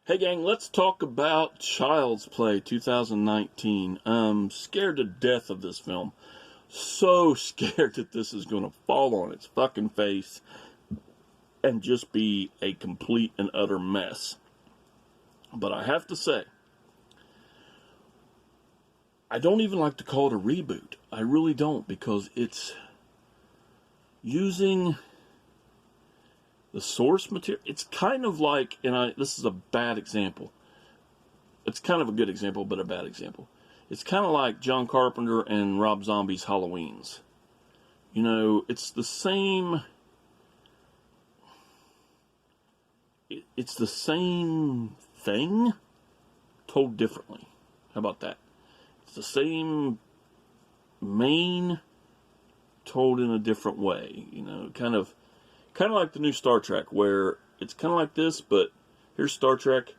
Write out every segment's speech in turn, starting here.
Hey gang, let's talk about Child's Play 2019. I'm scared to death of this film. So scared that this is going to fall on its fucking face and just be a complete and utter mess. But I have to say, I don't even like to call it a reboot. I really don't, because it's using the source material. It's kind of like, this is a bad example. It's kind of a good example, but a bad example. It's kind of like John Carpenter and Rob Zombie's Halloweens. You know, it's the same. It's the same thing, told differently. How about that? It's the same main, told in a different way. You know, kind of like the new Star Trek, where it's kind of like this, but here's Star Trek.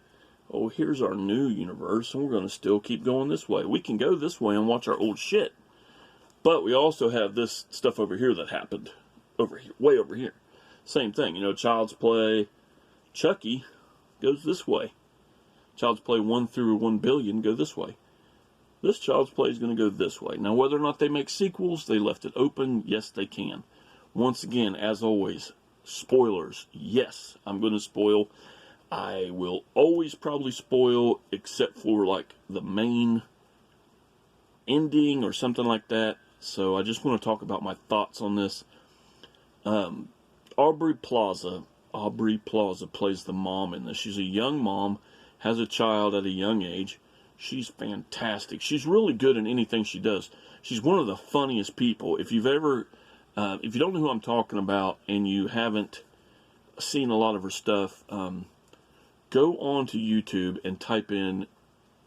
Oh, here's our new universe, and we're going to still keep going this way. We can go this way and watch our old shit. But we also have this stuff over here that happened over here, way over here. Same thing, you know, Child's Play, Chucky goes this way. Child's Play 1 through 1 billion go this way. This Child's Play is going to go this way. Now, whether or not they make sequels, they left it open. Yes, they can. Once again, as always, spoilers. Yes, I'm going to spoil. I will always probably spoil, except for like the main ending or something like that. So I just want to talk about my thoughts on this. Aubrey Plaza plays the mom in this. She's a young mom, has a child at a young age. She's fantastic. She's really good in anything she does. She's one of the funniest people. If you don't know who I'm talking about and you haven't seen a lot of her stuff, go on to YouTube and type in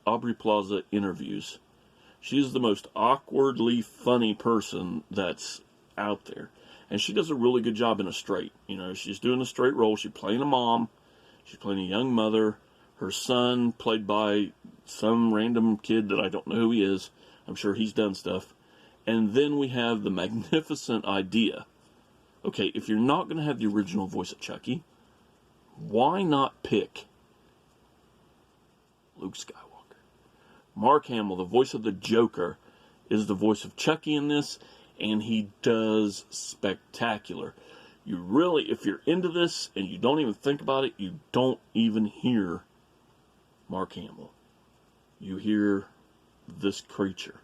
Aubrey Plaza interviews. She's the most awkwardly funny person that's out there. And she does a really good job in a straight. You know, she's doing a straight role. She's playing a mom. She's playing a young mother. Her son, played by some random kid that I don't know who he is. I'm sure he's done stuff. And then we have the magnificent idea. Okay, if you're not going to have the original voice of Chucky, why not pick Luke Skywalker? Mark Hamill, the voice of the Joker, is the voice of Chucky in this, and he does spectacular. You really, if you're into this and you don't even think about it, you don't even hear Mark Hamill. You hear this creature,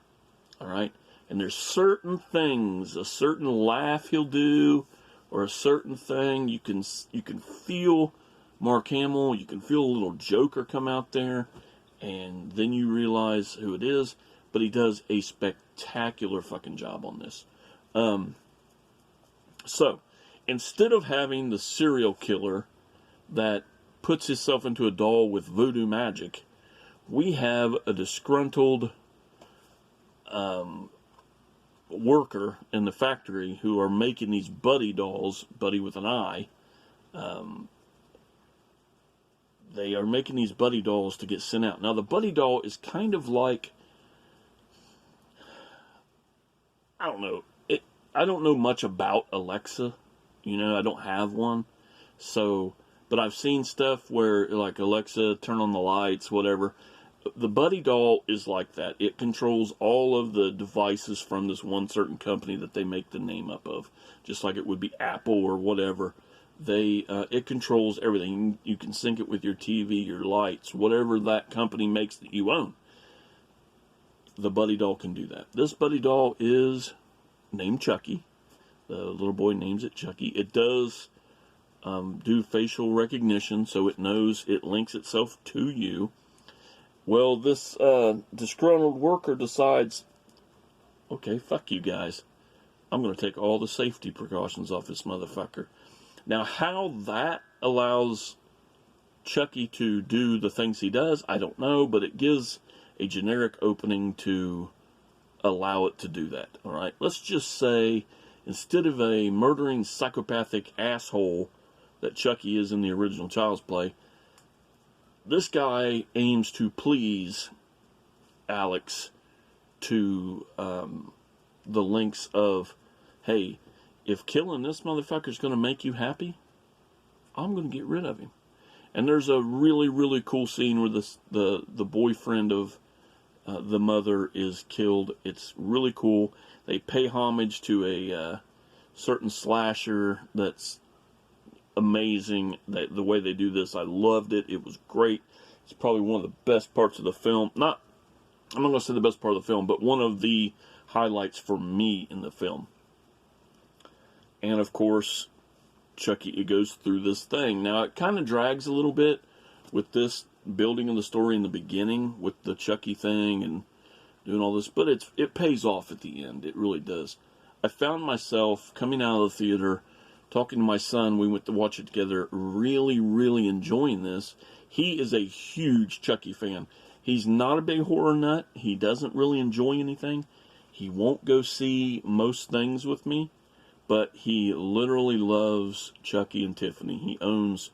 all right? And there's certain things, a certain laugh he'll do, or a certain thing, you can feel Mark Hamill, you can feel a little Joker come out there, and then you realize who it is, but he does a spectacular fucking job on this. So, instead of having the serial killer that puts himself into a doll with voodoo magic, we have a disgruntled worker in the factory who are making these buddy dolls, buddy with an eye. They are making these buddy dolls to get sent out. Now, the buddy doll is kind of like, I don't know. I don't know much about Alexa. You know, I don't have one. So, but I've seen stuff where, like, Alexa, turn on the lights, whatever. The buddy doll is like that. It controls all of the devices from this one certain company that they make the name up of. Just like it would be Apple or whatever. It controls everything. You can sync it with your TV, your lights, whatever that company makes that you own. The buddy doll can do that. This buddy doll is named Chucky. The little boy names it Chucky. It does do facial recognition, so it knows, it links itself to you. Well, this disgruntled worker decides, okay, fuck you guys. I'm going to take all the safety precautions off this motherfucker. Now, how that allows Chucky to do the things he does, I don't know, but it gives a generic opening to allow it to do that, all right? Let's just say, instead of a murdering psychopathic asshole that Chucky is in the original Child's Play, this guy aims to please Alex to the links of, hey, if killing this motherfucker is going to make you happy, I'm going to get rid of him. And there's a really, really cool scene where the boyfriend of the mother is killed. It's really cool. They pay homage to a certain slasher that's amazing. The way they do this, I loved it. It was great. It's probably one of the best parts of the film. I'm not going to say the best part of the film, but one of the highlights for me in the film. And of course, Chucky, it goes through this thing. Now, it kind of drags a little bit with this building of the story in the beginning with the Chucky thing and doing all this, but it pays off at the end. It really does. I found myself coming out of the theater, talking to my son. We went to watch it together, really, really enjoying this. He is a huge Chucky fan. He's not a big horror nut. He doesn't really enjoy anything. He won't go see most things with me, but he literally loves Chucky and Tiffany. He owns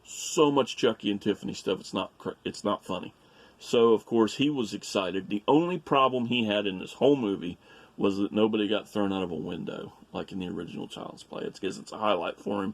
so much Chucky and Tiffany stuff. It's not funny. So of course he was excited. The only problem he had in this whole movie was that nobody got thrown out of a window like in the original Child's Play. It's because it's a highlight for him.